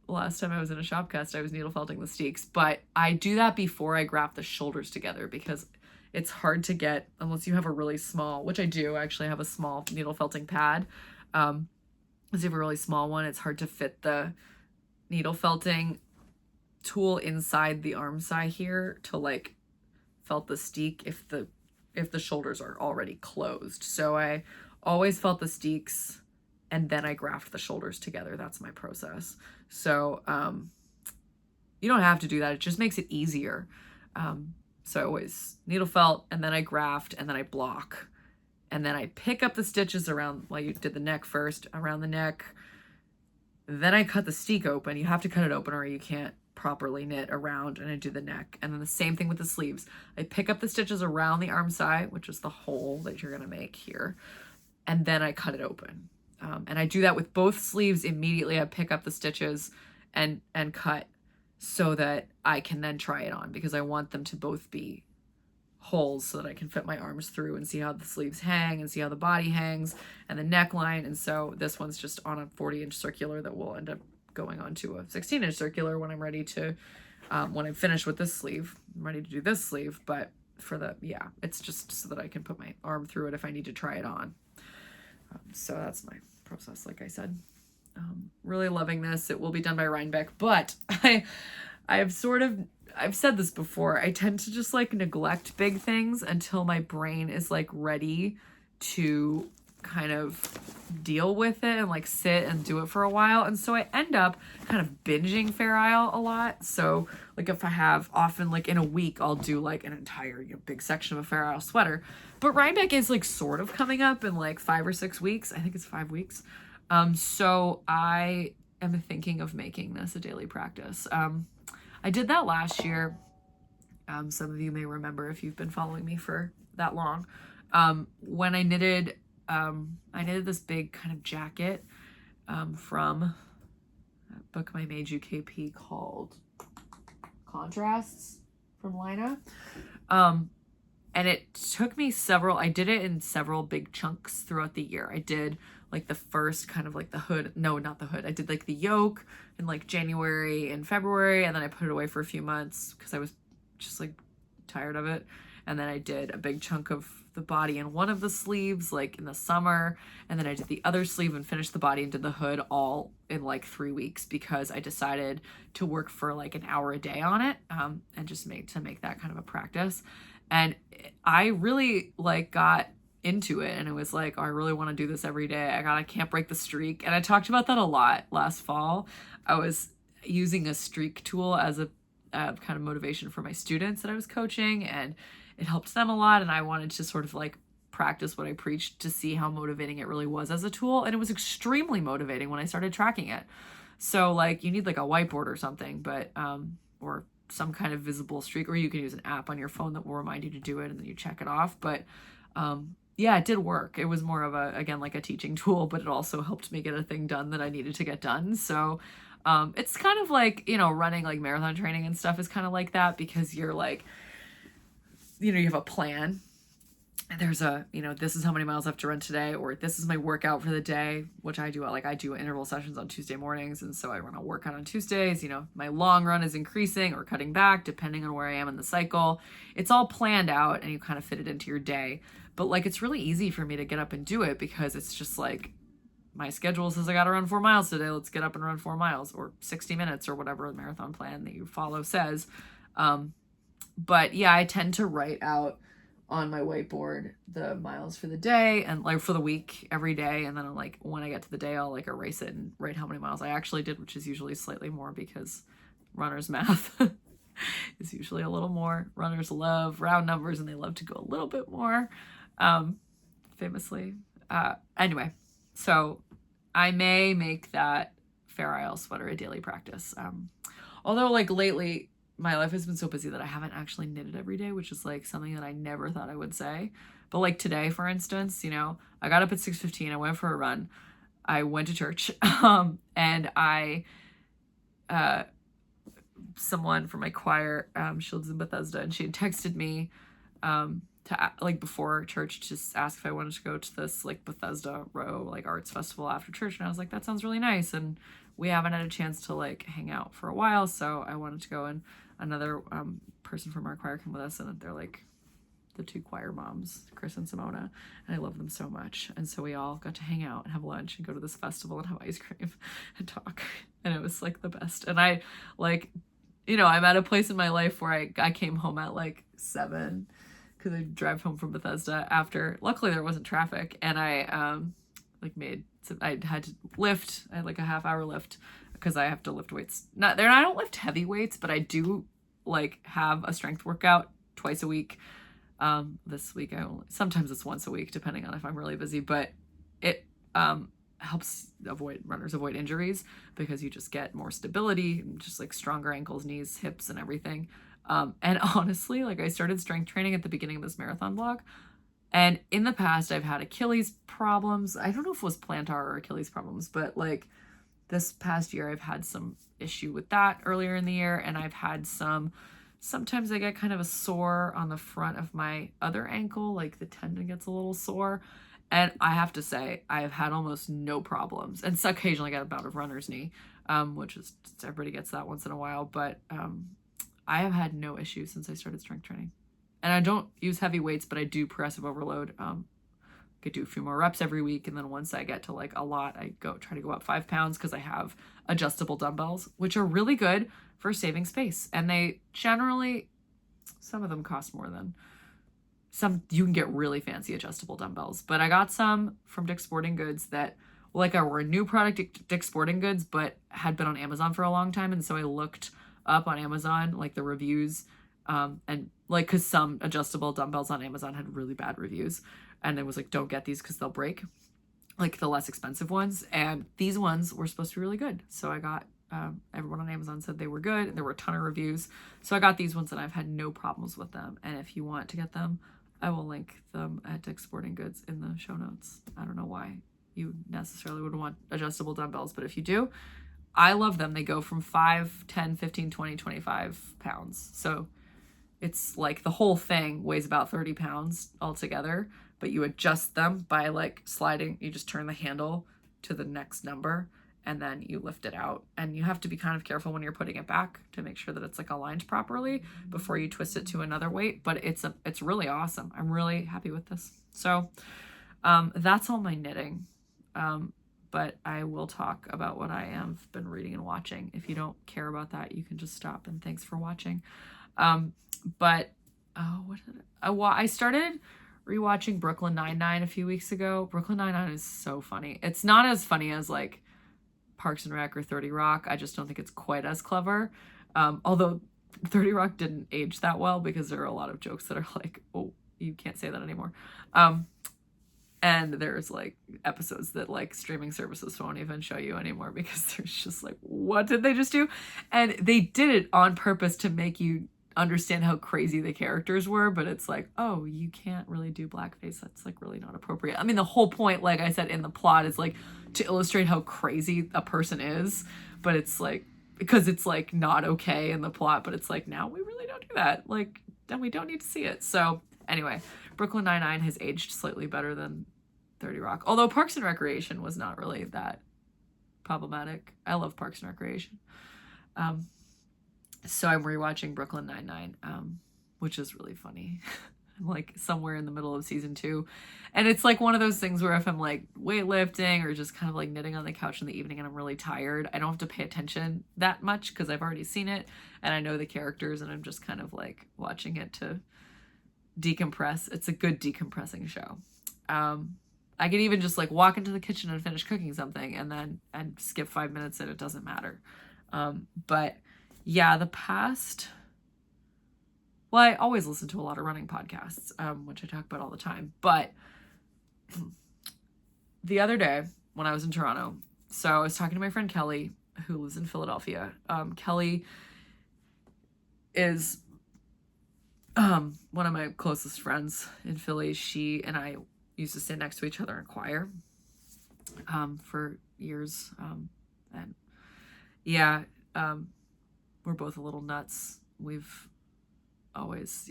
Last time I was in a Shopcast, I was needle felting the steeks, but I do that before I graft the shoulders together, because it's hard to get, unless you have a really small, which I do actually have a small needle felting pad. If you have a really small one, it's hard to fit the needle felting tool inside the arm side here to like felt the steek if the shoulders are already closed. So I always felt the steeks and then I graft the shoulders together. That's my process. So you don't have to do that. It just makes it easier. So I always needle felt, and then I graft, and then I block, and then I pick up the stitches around, well, you did the neck first, around the neck. Then I cut the steek open. You have to cut it open or you can't properly knit around, and I do the neck. And then the same thing with the sleeves. I pick up the stitches around the arm side, which is the hole that you're going to make here, and then I cut it open. And I do that with both sleeves immediately. I pick up the stitches and cut so that I can then try it on, because I want them to both be holes so that I can fit my arms through and see how the sleeves hang and see how the body hangs and the neckline. And so this one's just on a 40-inch circular that will end up going on to a 16-inch circular when I'm ready to, when I'm finished with this sleeve. I'm ready to do this sleeve, but for the, yeah, it's just so that I can put my arm through it if I need to try it on. So that's my process, like I said. Really loving this. It will be done by Rhinebeck, but I've said this before, I tend to just like neglect big things until my brain is like ready to kind of deal with it and like sit and do it for a while. And so I end up kind of binging Fair Isle a lot. So like if I have often like in a week, I'll do like an entire big section of a Fair Isle sweater. But Rhinebeck is like sort of coming up in like 5 or 6 weeks. I think it's 5 weeks. So I am thinking of making this a daily practice. I did that last year. Some of you may remember if you've been following me for that long. When I knitted this big kind of jacket from a book I made UKP called Contrasts from Lina. And it took me I did it in several big chunks throughout the year. I did like the first kind of like the hood, no, not the hood. I did like the yoke in like January and February, and then I put it away for a few months because I was just like tired of it. And then I did a big chunk of the body and one of the sleeves like in the summer, and then I did the other sleeve and finished the body and did the hood all in like 3 weeks because I decided to work for like an hour a day on it, and just make that kind of a practice. And I really like got into it, and it was like, oh, I really want to do this every day. I can't break the streak. And I talked about that a lot last fall. I was using a streak tool as a kind of motivation for my students that I was coaching, and it helped them a lot. And I wanted to sort of like practice what I preached to see how motivating it really was as a tool. And it was extremely motivating when I started tracking it. So like you need like a whiteboard or something, but, or some kind of visible streak, or you can use an app on your phone that will remind you to do it and then you check it off. But, yeah, it did work. It was more of again, like a teaching tool, but it also helped me get a thing done that I needed to get done. So, it's kind of like, running like marathon training and stuff is kind of like that, because you're like, you have a plan. There's this is how many miles I have to run today, or this is my workout for the day, which I do. I do interval sessions on Tuesday mornings. And so I run a workout on Tuesdays. My long run is increasing or cutting back depending on where I am in the cycle. It's all planned out and you kind of fit it into your day. But like, it's really easy for me to get up and do it because it's just like, my schedule says I got to run 4 miles today. Let's get up and run 4 miles, or 60 minutes, or whatever the marathon plan that you follow says. But yeah, I tend to write out on my whiteboard the miles for the day and like for the week every day. And then like when I get to the day, I'll like erase it and write how many miles I actually did, which is usually slightly more because runners math is usually a little more. Runners love round numbers and they love to go a little bit more, famously. Anyway, so I may make that Fair Isle sweater a daily practice. Although like lately, my life has been so busy that I haven't actually knitted every day, which is like something that I never thought I would say. But like today, for instance, I got up at 6:15. I went for a run. I went to church. And someone from my choir, she lives in Bethesda, and she had texted me to like before church to ask if I wanted to go to this like Bethesda Row like arts festival after church. And I was like, that sounds really nice. And we haven't had a chance to like hang out for a while. So I wanted to go, and another person from our choir came with us, and they're like the 2 choir moms, Chris and Simona, and I love them so much. And so we all got to hang out and have lunch and go to this festival and have ice cream and talk. And it was like the best. And I like, I'm at a place in my life where I came home at like 7 because I drive home from Bethesda after, luckily there wasn't traffic, and I I had to lift. I had like a half-hour lift because I have to lift weights. I don't lift heavy weights, but I do like have a strength workout twice a week. This week sometimes it's once a week depending on if I'm really busy, but it helps runners avoid injuries because you just get more stability, just like stronger ankles, knees, hips, and everything. And honestly, like I started strength training at the beginning of this marathon blog. And in the past, I've had Achilles problems. I don't know if it was plantar or Achilles problems, but like this past year, I've had some issue with that earlier in the year. And I've had sometimes I get kind of a sore on the front of my other ankle, like the tendon gets a little sore. And I have to say, I've had almost no problems. And so occasionally I get a bout of runner's knee. which is everybody gets that once in a while. But I have had no issues since I started strength training. And I don't use heavy weights, but I do progressive overload. I could do a few more reps every week. And then once I get to like a lot, I try to go up 5 pounds because I have adjustable dumbbells, which are really good for saving space. And they generally, some of them cost more than some. You can get really fancy adjustable dumbbells, but I got some from Dick's Sporting Goods that like were a new product at Dick's Sporting Goods, but had been on Amazon for a long time. And so I looked up on Amazon, like the reviews, and like, cause some adjustable dumbbells on Amazon had really bad reviews, and it was like, don't get these cause they'll break, like the less expensive ones. And these ones were supposed to be really good. So I got, everyone on Amazon said they were good, and there were a ton of reviews. So I got these ones and I've had no problems with them. And if you want to get them, I will link them at Dick's Sporting Goods in the show notes. I don't know why you necessarily would want adjustable dumbbells, but if you do, I love them. They go from 5, 10, 15, 20, 25 pounds. So it's like the whole thing weighs about 30 pounds altogether, but you adjust them by like sliding. You just turn the handle to the next number and then you lift it out. And you have to be kind of careful when you're putting it back to make sure that it's like aligned properly before you twist it to another weight. But it's really awesome. I'm really happy with this. So that's all my knitting. But I will talk about what I have been reading and watching. If you don't care about that, you can just stop, and thanks for watching. I started rewatching Brooklyn Nine-Nine a few weeks ago. Brooklyn Nine-Nine is so funny. It's not as funny as like Parks and Rec or 30 Rock. I just don't think it's quite as clever. Although 30 Rock didn't age that well because there are a lot of jokes that are like, oh, you can't say that anymore. And there's like episodes that like streaming services won't even show you anymore because there's just like, what did they just do? And they did it on purpose to make you understand how crazy the characters were, but it's like, oh, you can't really do blackface. That's like really not appropriate. I mean, the whole point, like I said in the plot, is like to illustrate how crazy a person is, but it's like, because it's like not okay in the plot, but it's like, now we really don't do that. Like, then we don't need to see it. So anyway, Brooklyn Nine-Nine has aged slightly better than 30 Rock. Although Parks and Recreation was not really that problematic. I love Parks and Recreation. So I'm rewatching Brooklyn Nine-Nine, which is really funny. I'm like somewhere in the middle of season 2. And it's like one of those things where if I'm like weightlifting or just kind of like knitting on the couch in the evening and I'm really tired, I don't have to pay attention that much because I've already seen it and I know the characters, and I'm just kind of like watching it to decompress. It's a good decompressing show. I could even just like walk into the kitchen and finish cooking something and skip 5 minutes and it doesn't matter. But yeah, well, I always listen to a lot of running podcasts, which I talk about all the time. But the other day when I was in Toronto, so I was talking to my friend Kelly, who lives in Philadelphia. Kelly is one of my closest friends in Philly. She and I used to stand next to each other in choir for years. And yeah, we're both a little nuts. We've always,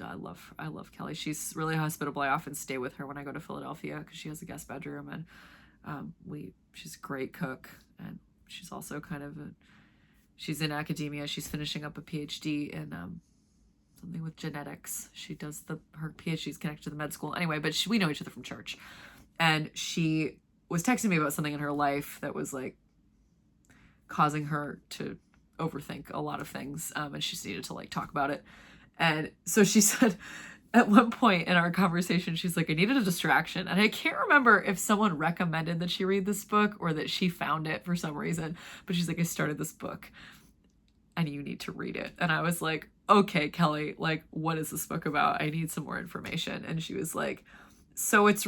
I love Kelly. She's really hospitable. I often stay with her when I go to Philadelphia because she has a guest bedroom, and she's a great cook, and she's also she's in academia. She's finishing up a PhD in something with genetics. She does her PhD is connected to the med school anyway, but we know each other from church, and she was texting me about something in her life that was like causing her to overthink a lot of things, and she just needed to like talk about it. And so she said at one point in our conversation, she's like, I needed a distraction. And I can't remember if someone recommended that she read this book or that she found it for some reason, but she's like, I started this book and you need to read it. And I was like, okay, Kelly, like, what is this book about? I need some more information. And she was like, so it's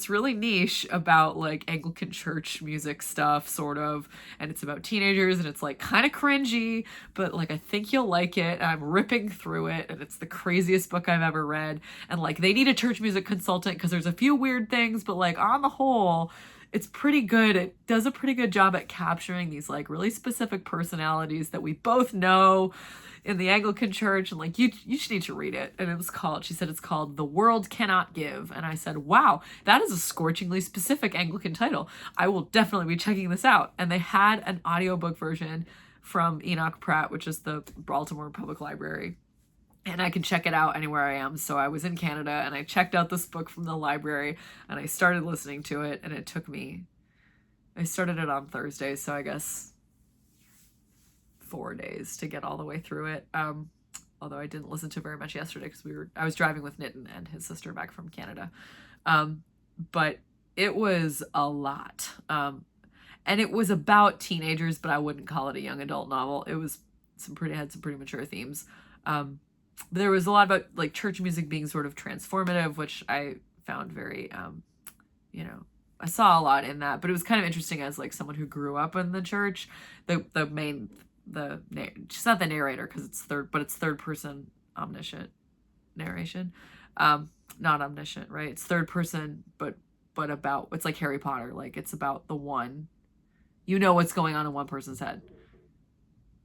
really niche about like Anglican church music stuff, sort of, and it's about teenagers, and it's like kind of cringy, but like I think you'll like it. And I'm ripping through it, and it's the craziest book I've ever read. And like they need a church music consultant because there's a few weird things, but like on the whole, it's pretty good. It does a pretty good job at capturing these like really specific personalities that we both know in the Anglican Church, and like you should need to read it. And she said it's called The World Cannot Give. And I said, wow, that is a scorchingly specific Anglican title. I will definitely be checking this out. And they had an audiobook version from Enoch Pratt, which is the Baltimore Public Library. And I can check it out anywhere I am. So I was in Canada and I checked out this book from the library and I started listening to it, and I started it on Thursday, so I guess 4 days to get all the way through it. Although I didn't listen to very much yesterday because I was driving with Nitin and his sister back from Canada. But it was a lot. And it was about teenagers, but I wouldn't call it a young adult novel. It was had some pretty mature themes. There was a lot about like church music being sort of transformative, which I found very, I saw a lot in that, but it was kind of interesting as like someone who grew up in the church. She's not the narrator because it's third person omniscient narration. Not omniscient, right? It's third person, but about, it's like Harry Potter. Like it's about the one, what's going on in one person's head.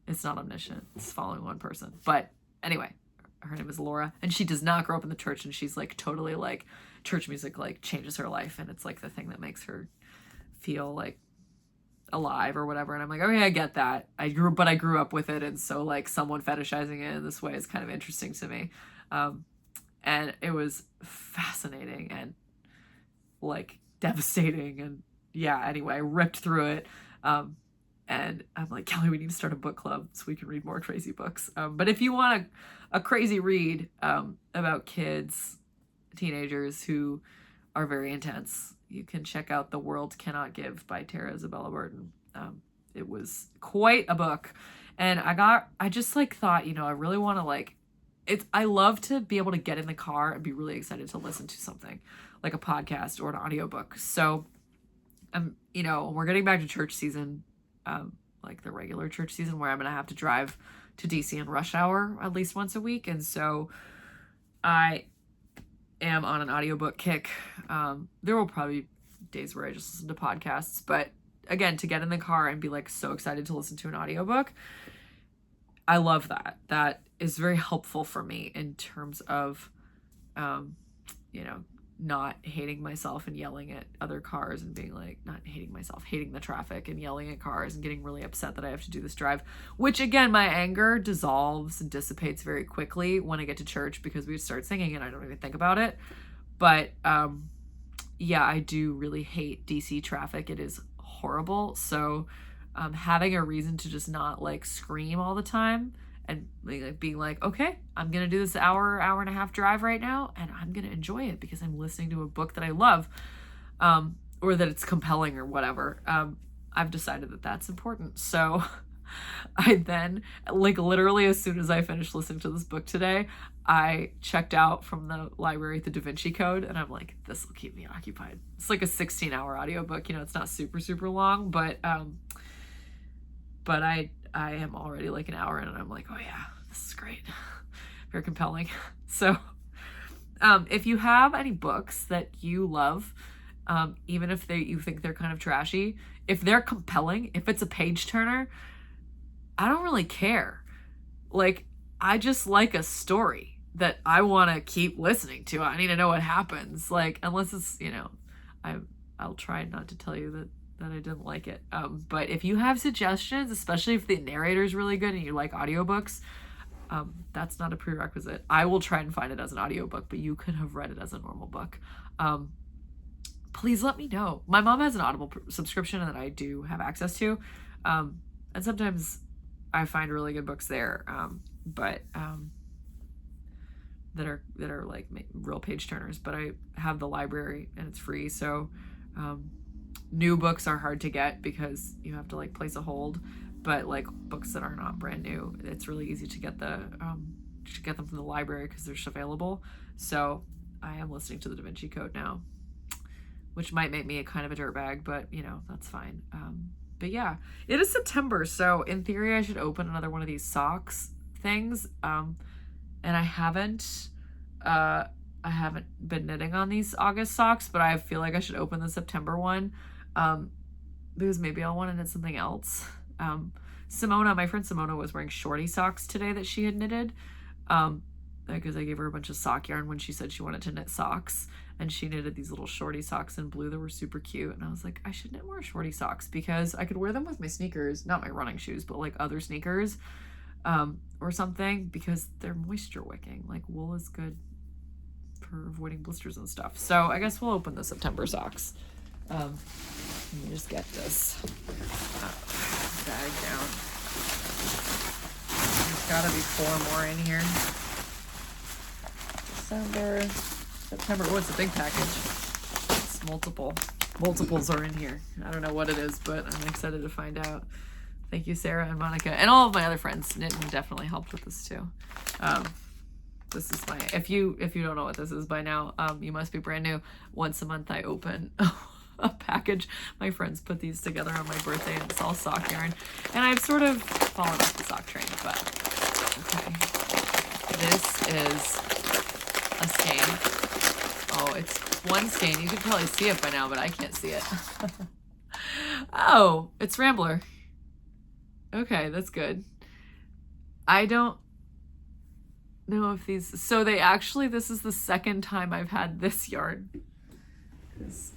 It's not omniscient. It's following one person. But anyway, her name is Laura, and she does not grow up in the church, and she's like totally like church music like changes her life, and it's like the thing that makes her feel like alive or whatever. And I'm like, okay, I get that. I grew up with it, and so like someone fetishizing it in this way is kind of interesting to me. And it was fascinating and like devastating, and yeah, anyway, I ripped through it. And I'm like, Kelly, we need to start a book club so we can read more crazy books. But if you want a crazy read about kids, teenagers who are very intense, you can check out The World Cannot Give by Tara Isabella Burton. It was quite a book. And I just like thought, I really want to I love to be able to get in the car and be really excited to listen to something like a podcast or an audiobook. So, we're getting back to church season. Like the regular church season, where I'm going to have to drive to DC in rush hour at least once a week. And so I am on an audiobook kick. There will probably be days where I just listen to podcasts, but again, to get in the car and be like so excited to listen to an audiobook, I love that. That is very helpful for me in terms of, not hating myself and yelling at other cars and being like, not hating myself, hating the traffic and yelling at cars and getting really upset that I have to do this drive, which again, my anger dissolves and dissipates very quickly when I get to church because we start singing and I don't even think about it. But, yeah, I do really hate DC traffic. It is horrible. So, having a reason to just not like scream all the time and like being like, okay, I'm going to do this hour and a half drive right now, and I'm going to enjoy it because I'm listening to a book that I love, or that it's compelling or whatever. I've decided that that's important. So I then, like literally as soon as I finished listening to this book today, I checked out from the library the Da Vinci Code, and I'm like, this will keep me occupied. It's like a 16-hour audiobook. It's not super, super long, but I am already like an hour in, and I'm like, oh yeah, this is great. Very compelling. So, if you have any books that you love, even if you think they're kind of trashy, if they're compelling, if it's a page turner, I don't really care. Like, I just like a story that I want to keep listening to. I need to know what happens. Like, unless it's, I'll try not to tell you that I didn't like it. But if you have suggestions, especially if the narrator is really good and you like audiobooks, that's not a prerequisite. I will try and find it as an audiobook, but you could have read it as a normal book. Please let me know. My mom has an Audible subscription that I do have access to. And sometimes I find really good books there. But that are like real page turners, but I have the library and it's free. So, new books are hard to get because you have to like place a hold, but like books that are not brand new, it's really easy to get them from the library because they're just available. So I am listening to the Da Vinci Code now, which might make me a kind of a dirtbag, but that's fine. But yeah, it is September, so in theory I should open another one of these socks things. And I haven't been knitting on these August socks, but I feel like I should open the September one. because maybe I'll want to knit something else. Simona, my friend Simona, was wearing shorty socks today that she had knitted, because I gave her a bunch of sock yarn when she said she wanted to knit socks, and she knitted these little shorty socks in blue that were super cute, and I was like, I should knit more shorty socks because I could wear them with my sneakers, not my running shoes, but like other sneakers, or something, because they're moisture wicking. Like, wool is good for avoiding blisters and stuff. So I guess we'll open the September socks. Let me just get this bag down. There's gotta be 4 more in here. December, September. Oh, it's a big package. It's multiples are in here. I don't know what it is, but I'm excited to find out. Thank you, Sarah and Monica, and all of my other friends. Knitting definitely helped with this too. This is my, if you don't know what this is by now, you must be brand new. Once a month I open a package. My friends put these together on my birthday, and it's all sock yarn. And I've sort of fallen off the sock train, but okay. This is a skein. Oh, it's one skein. You can probably see it by now, but I can't see it. Oh, it's Rambler. Okay, that's good. I don't know if these, so they actually, this is the second time I've had this yarn. Because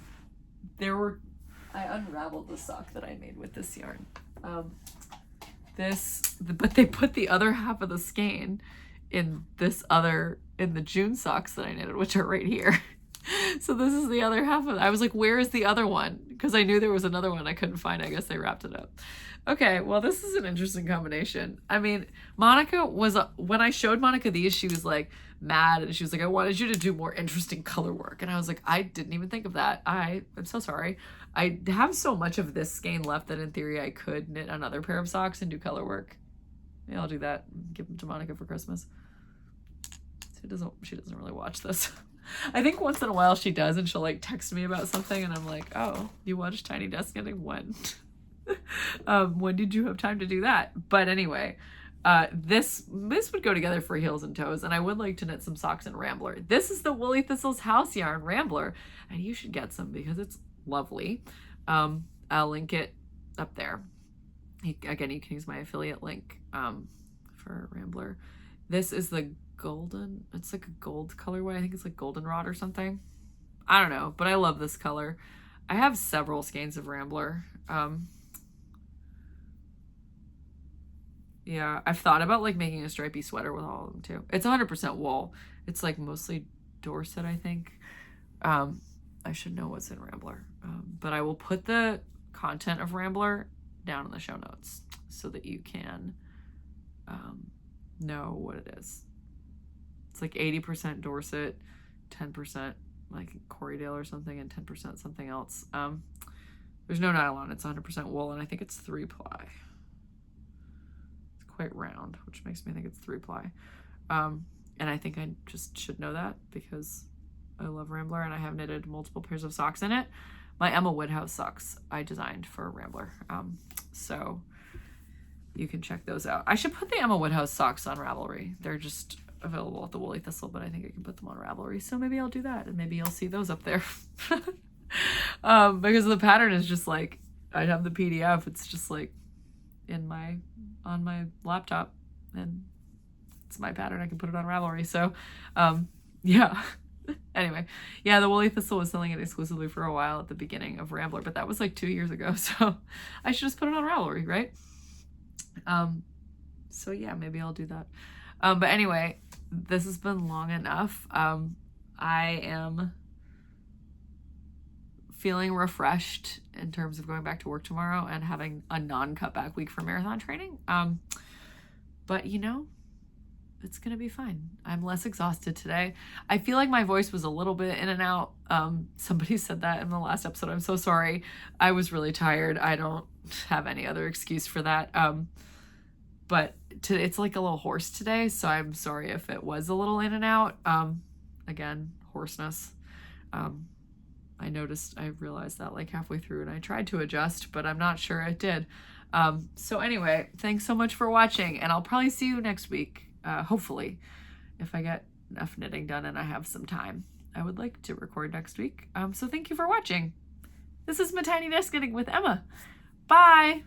I unraveled the sock that I made with this yarn. But they put the other half of the skein in the June socks that I knitted, which are right here. So this is the other half of it. I was like, where is the other one? Because I knew there was another one I couldn't find. I guess they wrapped it up. Okay, well, this is an interesting combination. I mean, Monica when I showed Monica these, she was like mad, and she was like, I wanted you to do more interesting color work. And I was like, I didn't even think of that. I'm so sorry. I have so much of this skein left that in theory I could knit another pair of socks and do color work. Yeah, I'll do that. Give them to Monica for Christmas. She doesn't really watch this. I think once in a while she does, and she'll like text me about something, and I'm like, oh, you watched Tiny Desk Knitting? When? When did you have time to do that? But anyway, this would go together for heels and toes, and I would like to knit some socks in Rambler. This is the Woolly Thistles house yarn Rambler, and you should get some because it's lovely. I'll link it up there. Again, you can use my affiliate link for Rambler. This is the golden, it's like a gold colorway. I think it's like goldenrod or something. I don't know, but I love this color. I have several skeins of Rambler. Yeah, I've thought about like making a stripy sweater with all of them too. It's 100% wool. It's like mostly Dorset, I think. I should know what's in Rambler. But I will put the content of Rambler down in the show notes so that you can know what it is. It's like 80% Dorset, 10% like Corriedale or something, and 10% something else. There's no nylon. It's 100% wool, and I think it's 3-ply. It's quite round, which makes me think it's 3-ply. And I think I just should know that because I love Rambler, and I have knitted multiple pairs of socks in it. My Emma Woodhouse socks I designed for Rambler. So you can check those out. I should put the Emma Woodhouse socks on Ravelry. They're just available at the Woolly Thistle, but I think I can put them on Ravelry. So maybe I'll do that, and maybe you'll see those up there. Because the pattern is just like, I'd have the PDF. It's just like on my laptop, and it's my pattern. I can put it on Ravelry. So, yeah. Anyway, yeah, the Woolly Thistle was selling it exclusively for a while at the beginning of Rambler, but that was like 2 years ago. So I should just put it on Ravelry, right? So yeah, maybe I'll do that. But anyway, this has been long enough. I am feeling refreshed in terms of going back to work tomorrow and having a non-cutback week for marathon training. But you know, it's gonna be fine. I'm less exhausted today. I feel like my voice was a little bit in and out. Somebody said that in the last episode. I'm so sorry. I was really tired. I don't have any other excuse for that. But it's like a little hoarse today, so I'm sorry if it was a little in and out. Again, hoarseness. I realized that like halfway through, and I tried to adjust, but I'm not sure it did. So anyway, thanks so much for watching, and I'll probably see you next week. Hopefully, if I get enough knitting done and I have some time. I would like to record next week. So thank you for watching. This is my Tiny Desk Knitting with Emma. Bye!